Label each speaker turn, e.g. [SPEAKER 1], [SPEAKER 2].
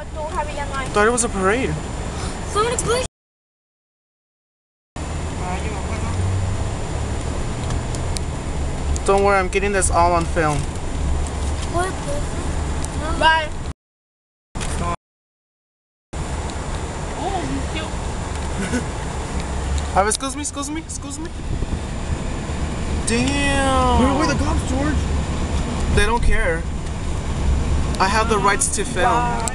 [SPEAKER 1] Thought it was a parade.
[SPEAKER 2] So many bush.
[SPEAKER 1] Don't worry, I'm getting this all on film.
[SPEAKER 2] What?
[SPEAKER 3] Bye.
[SPEAKER 1] Excuse me. Damn.
[SPEAKER 4] Where are the cops, George?
[SPEAKER 1] They don't care. I have the rights to film.